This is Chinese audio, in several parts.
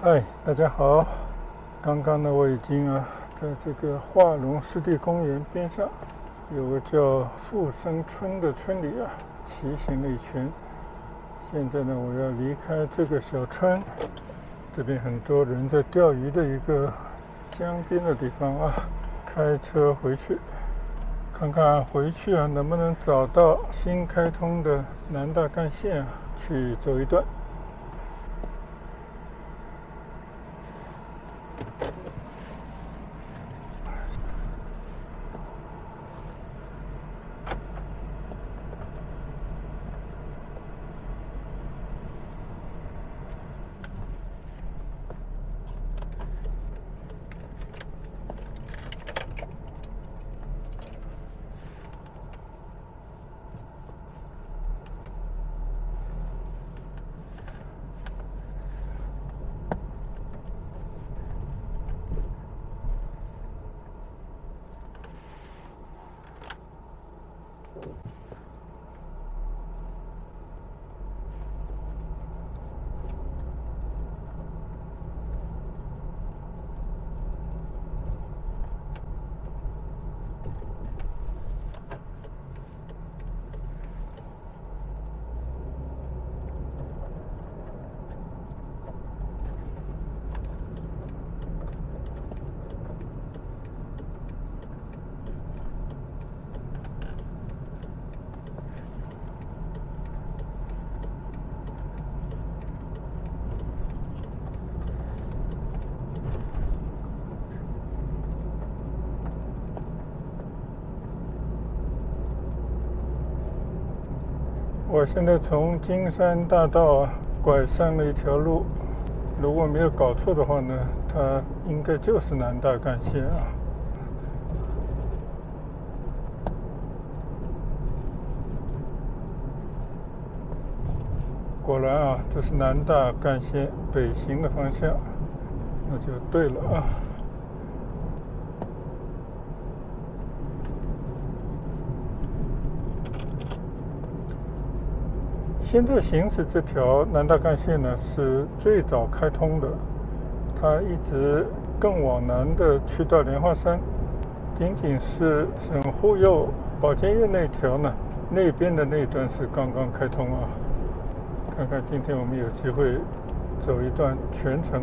嗨，大家好。刚刚呢，我已经在这个化龙湿地公园边上有个叫富生村的村里骑行了一圈。现在呢，我要离开这个小村，这边很多人在钓鱼的一个江边的地方开车回去，看看回去能不能找到新开通的南大干线去走一段。我现在从金山大道拐上了一条路，如果没有搞错的话呢，它应该就是南大干线果然这是南大干线北行的方向，那就对了现在行驶这条南大干线呢，是最早开通的，它一直更往南的去到莲花山，仅仅是省护佑保健院那条呢，那边的那一段是刚刚开通看看今天我们有机会走一段全程。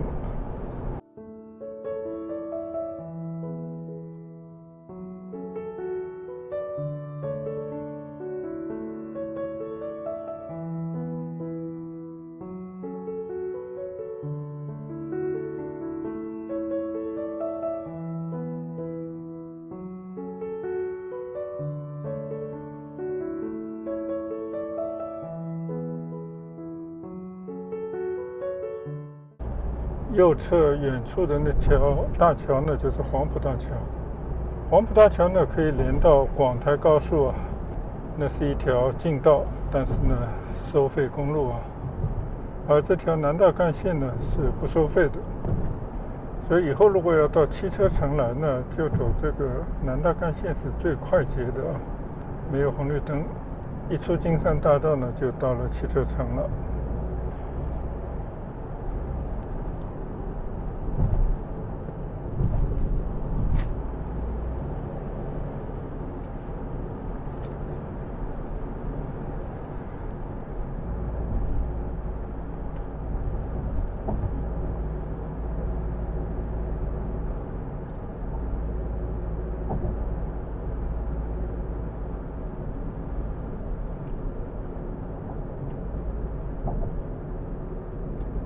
右侧远处的那条大桥呢，就是黄埔大桥。黄埔大桥呢，可以连到广台高速那是一条近道，但是呢，收费公路而这条南大干线呢是不收费的，所以以后如果要到汽车城来呢，就走这个南大干线是最快捷的没有红绿灯，一出金山大道呢，就到了汽车城了。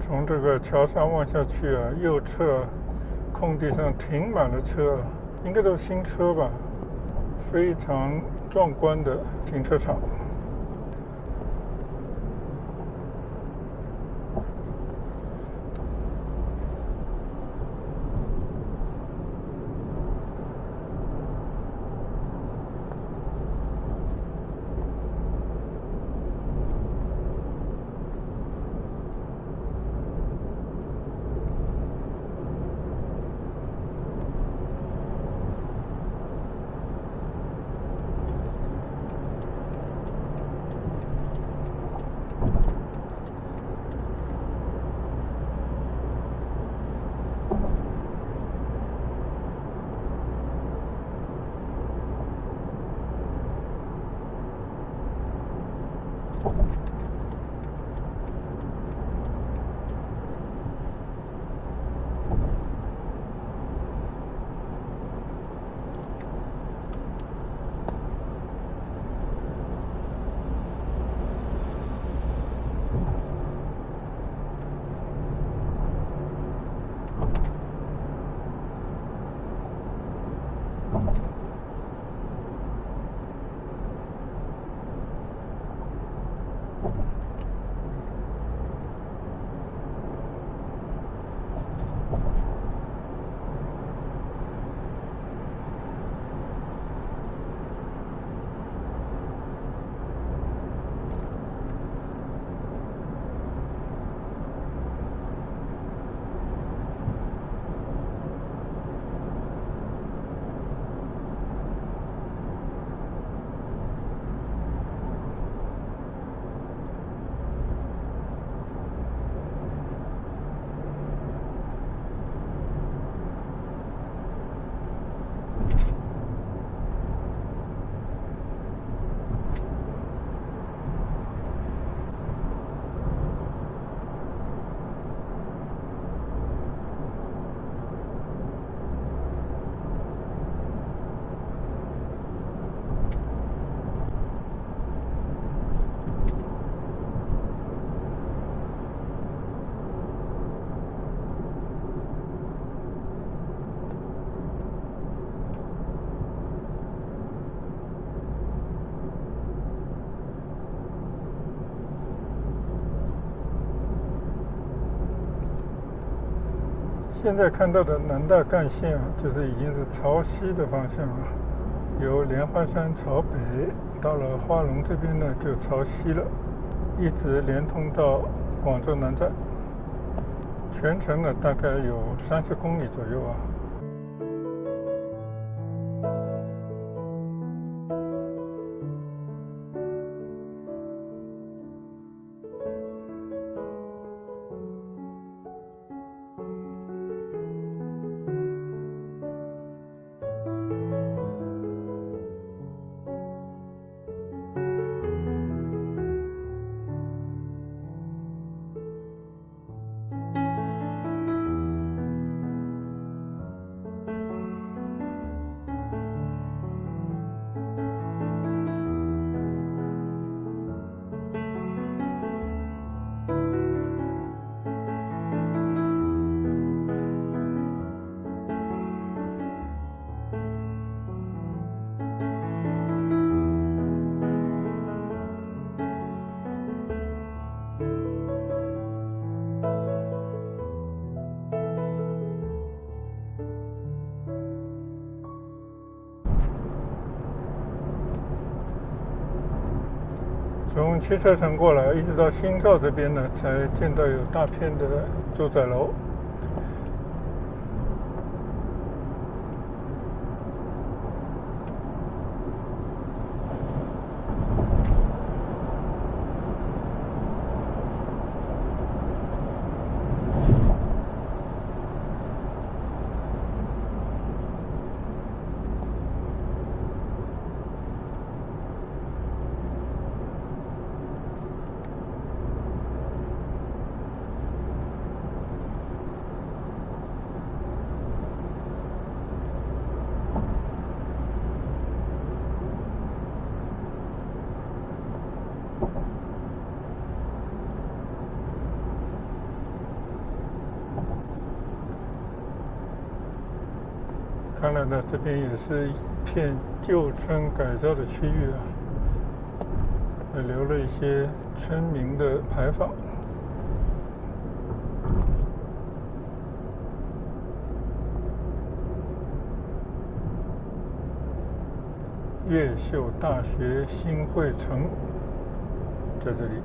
从这个桥上望下去右侧空地上停满了车，应该都是新车吧，非常壮观的停车场。现在看到的南大干线啊，就是已经是朝西的方向了，由莲花山朝北，到了花龙这边呢就朝西了，一直连通到广州南站，全程呢大概有30公里左右啊。从汽车城过来，一直到新造这边呢，才见到有大片的住宅楼。看来呢，这边也是一片旧村改造的区域啊，留了一些村民的牌坊。越秀大学新会城在这里。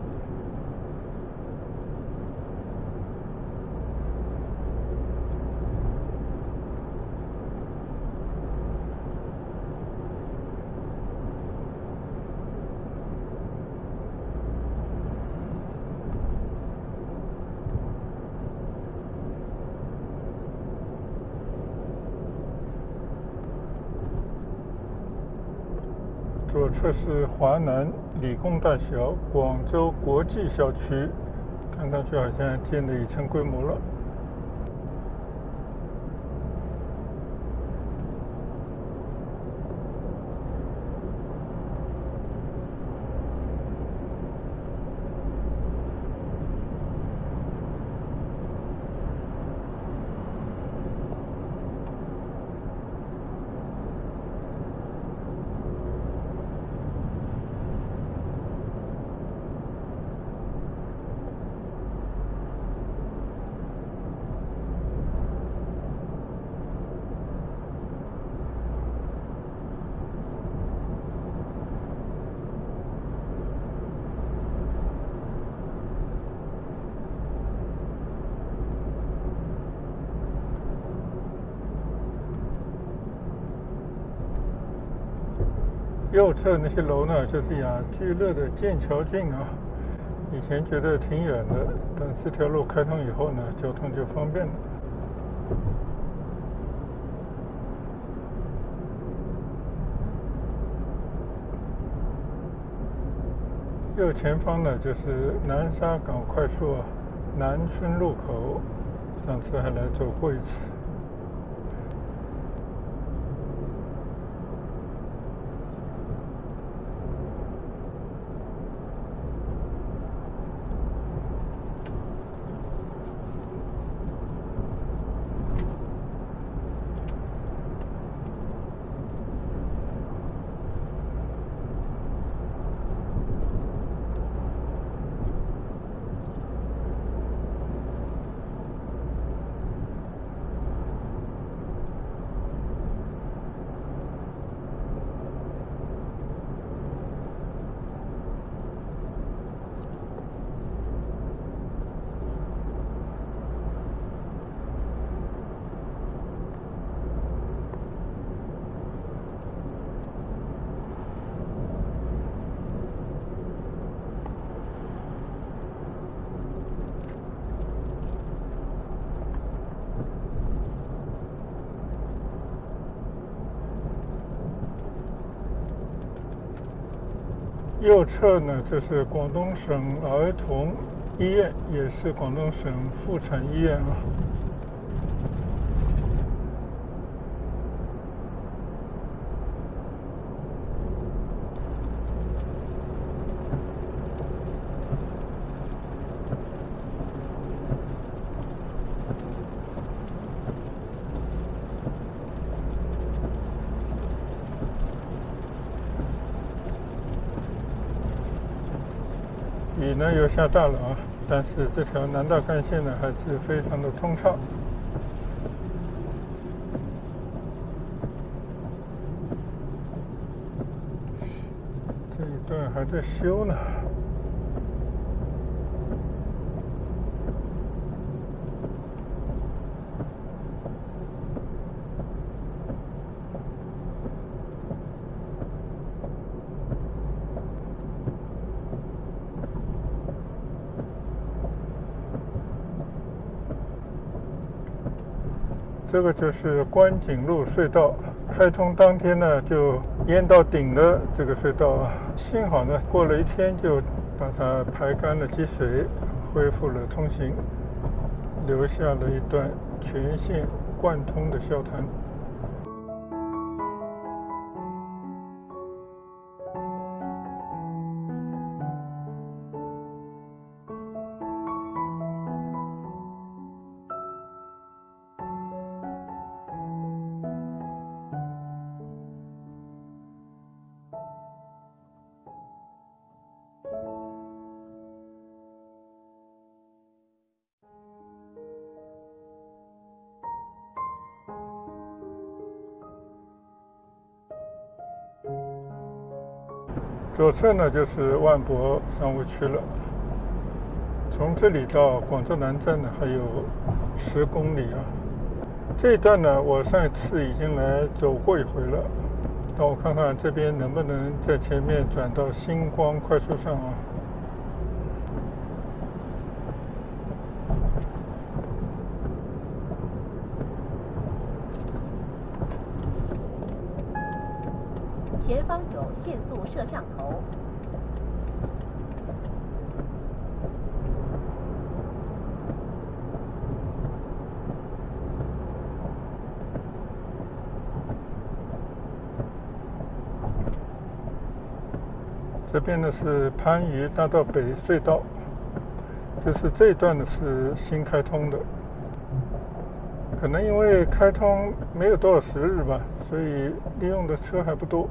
左侧是华南理工大小广州国际校区，看上去好像建得已成规模了。右侧那些楼呢，就是雅居乐的剑桥郡啊。以前觉得挺远的，但这条路开通以后呢，交通就方便了。右前方呢，就是南沙港快速啊，南村路口，上次还来走过一次。右侧呢，这是广东省儿童医院，也是广东省妇产医院啊。雨呢又下大了啊，但是这条南大干线呢还是非常的通畅。这一段还在修呢。这个就是观景路隧道，开通当天呢就淹到顶的这个隧道啊，幸好呢过了一天就把它排干了积水，恢复了通行，留下了一段全线贯通的笑谈。左侧呢就是万博商务区了，从这里到广州南站呢还有10公里啊。这一段呢我上一次已经来走过一回了，但我看看这边能不能在前面转到星光快速上啊。前方有限速摄像头。这边呢是番禺大道北隧道，就是这一段呢是新开通的，可能因为开通没有多少时日吧，所以利用的车还不多。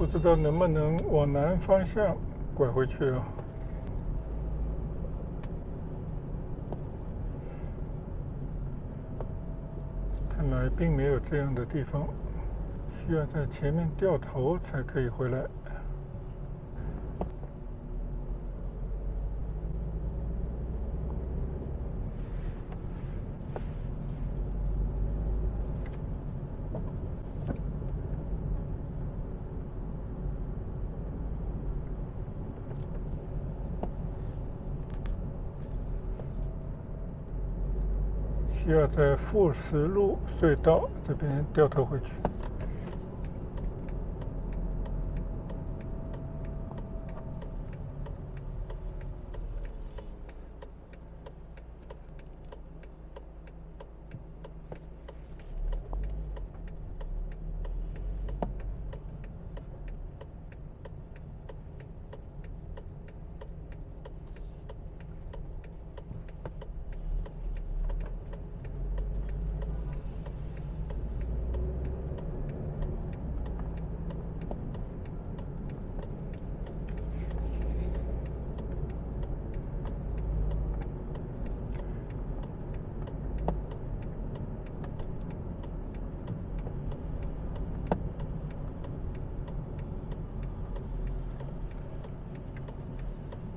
不知道能不能往南方向拐回去啊。看来并没有这样的地方，需要在前面掉头才可以回来。需要在富石路隧道这边掉头回去。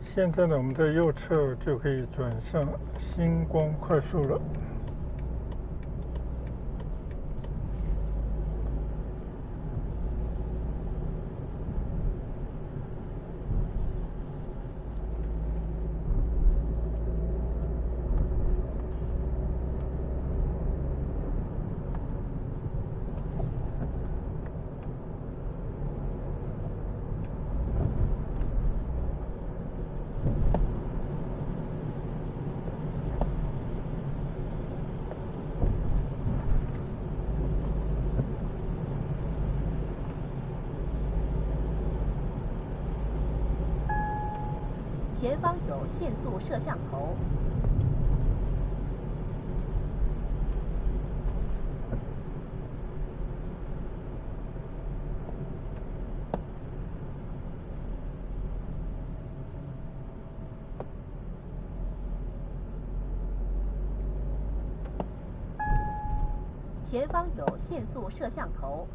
现在呢，我们在右侧就可以转上星光快速了。前方有限速摄像头。前方有限速摄像头。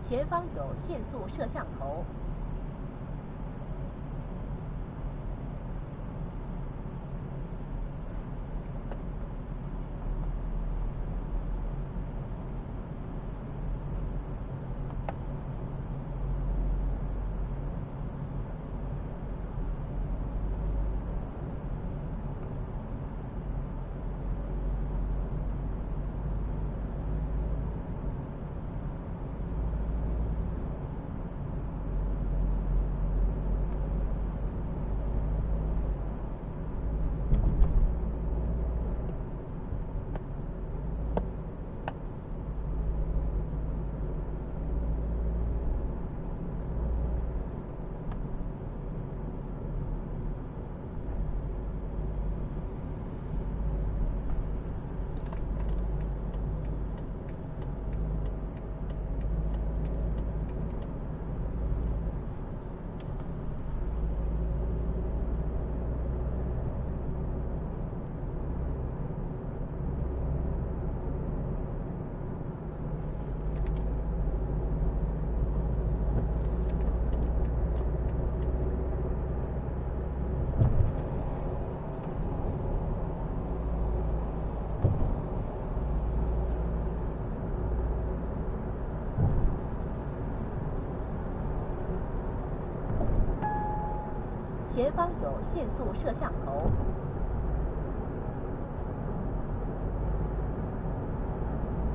前方有限速摄像头。前方有限速摄像头。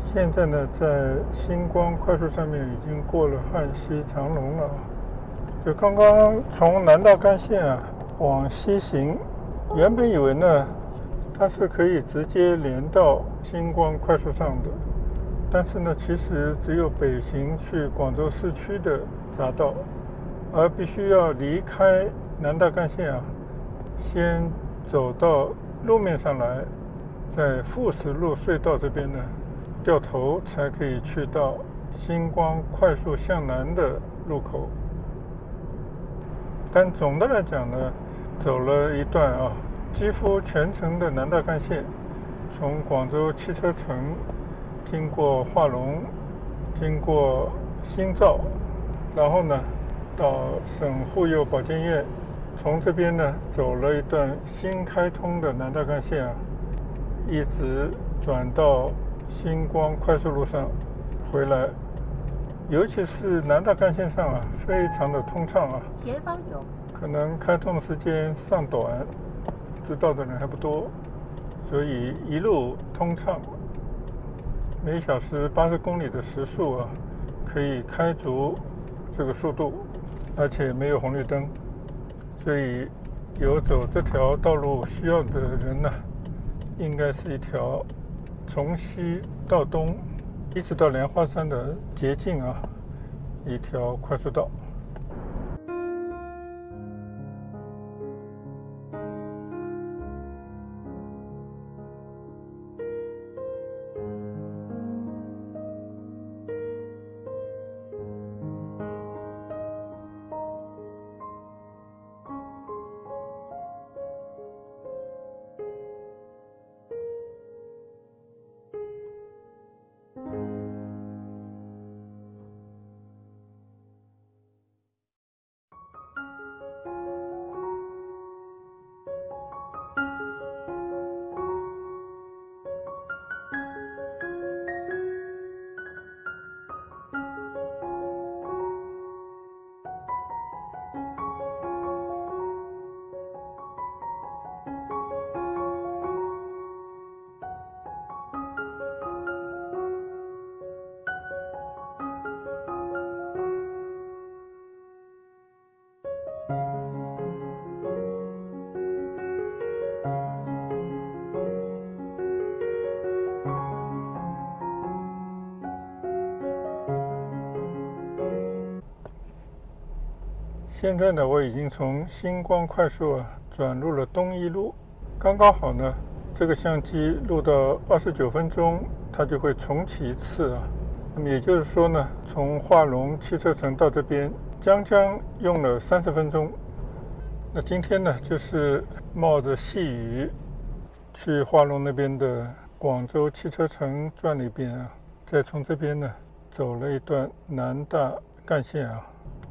现在呢，在星光快速上面已经过了汉西长隆了。就刚刚从南大干线往西行，原本以为呢它是可以直接连到星光快速上的，但是呢其实只有北行去广州市区的匝道，而必须要离开南大干线先走到路面上来，在富石路隧道这边呢掉头才可以去到星光快速向南的路口。但总的来讲呢，走了一段几乎全程的南大干线，从广州汽车城经过化龙，经过新造，然后呢到省妇幼保健院，从这边呢走了一段新开通的南大干线一直转到星光快速路上回来，尤其是南大干线上非常的通畅前方有，可能开通的时间尚短，知道的人还不多，所以一路通畅，每小时80公里的时速可以开足这个速度，而且没有红绿灯，所以有走这条道路需要的人呢，应该是一条从西到东一直到莲花山的捷径一条快速道。现在呢，我已经从星光快速转入了东一路，刚刚好呢，这个相机录到29分钟，它就会重启一次那么也就是说呢，从化龙汽车城到这边，将用了30分钟。那今天呢，就是冒着细雨去化龙那边的广州汽车城转了一遍再从这边呢走了一段南大干线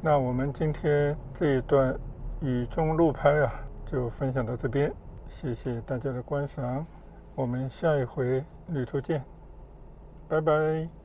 那我们今天这一段雨中路拍就分享到这边，谢谢大家的观赏，我们下一回旅途见，拜拜。